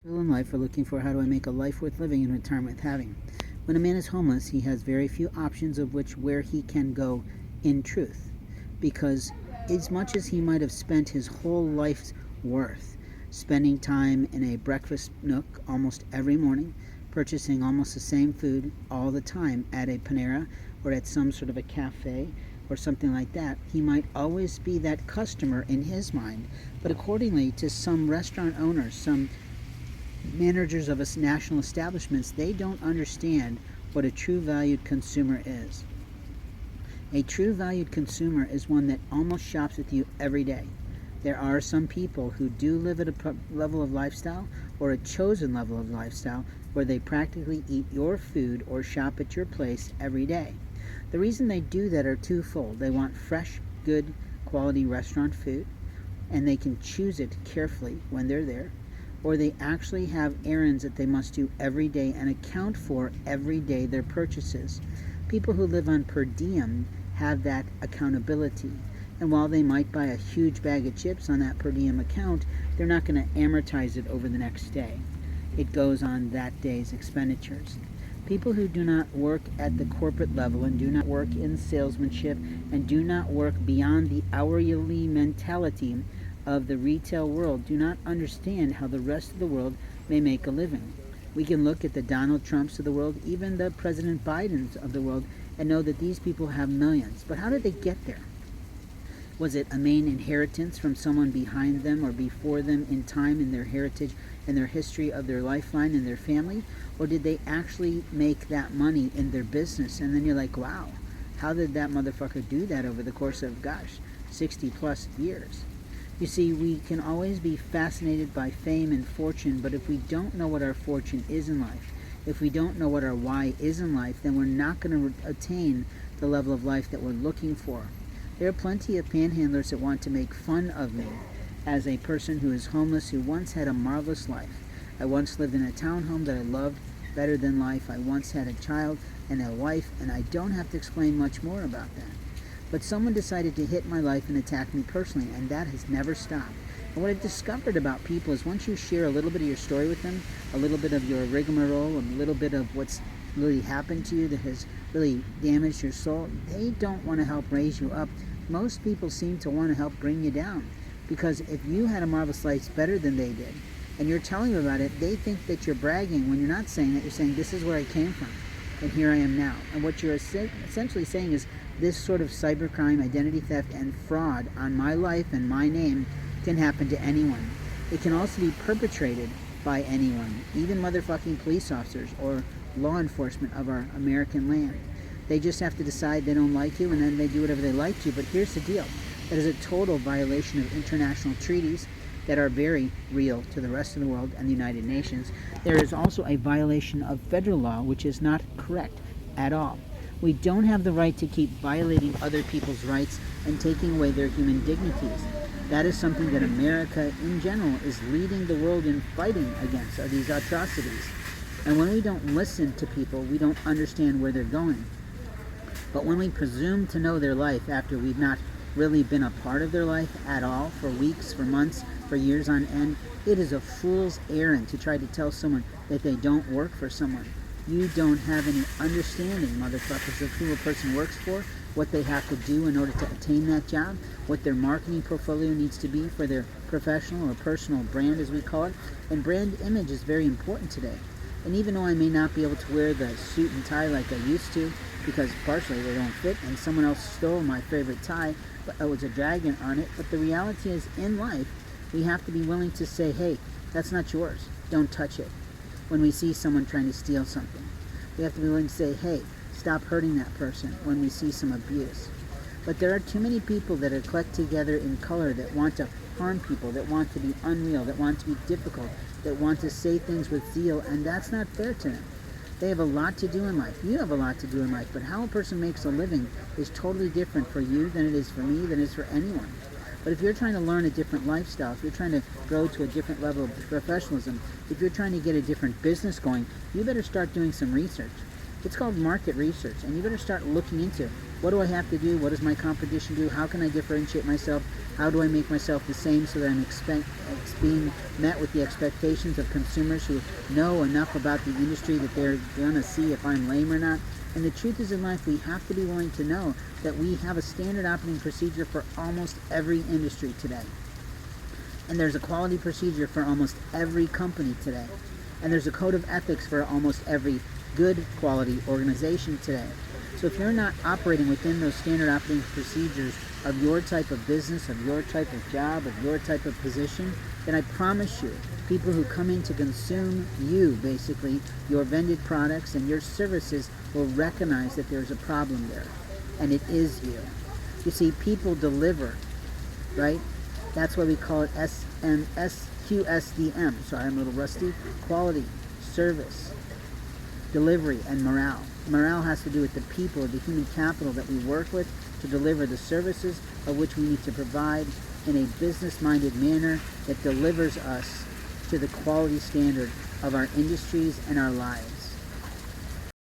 People in life are looking for how do I make a life worth living in retirement with having. When a man is homeless, he has very few options of which where he can go in truth. Because as much as he might have spent his whole life's worth spending time in a breakfast nook almost every morning, purchasing almost the same food all the time at a Panera or at some sort of a cafe or something like that, he might always be that customer in his mind. But accordingly to some restaurant owners, some managers of national establishments, they don't understand what a true valued consumer is. A true valued consumer is one that almost shops with you every day. There are some people who do live at a level of lifestyle or a chosen level of lifestyle where they practically eat your food or shop at your place every day. The reason they do that are twofold. They want fresh, good, quality restaurant food, and they can choose it carefully when they're there, or they actually have errands that they must do every day and account for every day their purchases. People who live on per diem have that accountability. And while they might buy a huge bag of chips on that per diem account, they're not going to amortize it over the next day. It goes on that day's expenditures. People who do not work at the corporate level and do not work in salesmanship and do not work beyond the hourly mentality of the retail world do not understand how the rest of the world may make a living. We can look at the Donald Trumps of the world, even the President Bidens of the world, and know that these people have millions. But how did they get there? Was it a main inheritance from someone behind them or before them in time in their heritage and their history of their lifeline and their family? Or did they actually make that money in their business? And then you're like, wow, how did that motherfucker do that over the course of, 60 plus years? You see, we can always be fascinated by fame and fortune, but if we don't know what our fortune is in life, if we don't know what our why is in life, then we're not going to attain the level of life that we're looking for. There are plenty of panhandlers that want to make fun of me as a person who is homeless, who once had a marvelous life. I once lived in a townhome that I loved better than life. I once had a child and a wife, and I don't have to explain much more about that. But someone decided to hit my life and attack me personally, and that has never stopped. And what I've discovered about people is once you share a little bit of your story with them, a little bit of your rigmarole, a little bit of what's really happened to you that has really damaged your soul, they don't want to help raise you up. Most people seem to want to help bring you down. Because if you had a marvelous life better than they did, and you're telling them about it, they think that you're bragging when you're not saying that. You're saying, this is where I came from, and here I am now. And what you're essentially saying is, this sort of cybercrime, identity theft, and fraud on my life and my name can happen to anyone. It can also be perpetrated by anyone, even motherfucking police officers or law enforcement of our American land. They just have to decide they don't like you, and then they do whatever they like to. But here's the deal. That is a total violation of international treaties that are very real to the rest of the world and the United Nations. There is also a violation of federal law, which is not correct at all. We don't have the right to keep violating other people's rights and taking away their human dignities. That is something that America in general is leading the world in fighting against, are these atrocities. And when we don't listen to people, we don't understand where they're going. But when we presume to know their life after we've not really been a part of their life at all for weeks, for months, for years on end, it is a fool's errand to try to tell someone that they don't work for someone. You don't have any understanding, motherfuckers, of who a person works for, what they have to do in order to attain that job, what their marketing portfolio needs to be for their professional or personal brand, as we call it. And brand image is very important today. And even though I may not be able to wear the suit and tie like I used to, because partially they don't fit, and someone else stole my favorite tie, but it was a dragon on it, but the reality is, in life, we have to be willing to say, hey, that's not yours, don't touch it. When we see someone trying to steal something, we have to be willing to say, hey, stop hurting that person when we see some abuse. But there are too many people that are collect together in color that want to harm people, that want to be unreal, that want to be difficult, that want to say things with zeal, and that's not fair to them. They have a lot to do in life. You have a lot to do in life, but how a person makes a living is totally different for you than it is for me, than it is for anyone. But if you're trying to learn a different lifestyle, if you're trying to grow to a different level of professionalism, if you're trying to get a different business going, you better start doing some research. It's called market research, and you better start looking into what do I have to do, what does my competition do, how can I differentiate myself, how do I make myself the same so that I'm being met with the expectations of consumers who know enough about the industry that they're going to see if I'm lame or not. And the truth is, in life, we have to be willing to know that we have a standard operating procedure for almost every industry today. And there's a quality procedure for almost every company today. And there's a code of ethics for almost every good quality organization today. So if you're not operating within those standard operating procedures of your type of business, of your type of job, of your type of position, then I promise you, people who come in to consume you, basically, your vended products and your services, will recognize that there's a problem there. And it is you. You see, people deliver, right? That's why we call it QSDM. Sorry, I'm a little rusty. Quality, service, delivery, and morale. Morale has to do with the people, the human capital that we work with to deliver the services of which we need to provide in a business-minded manner that delivers us to the quality standard of our industries and our lives.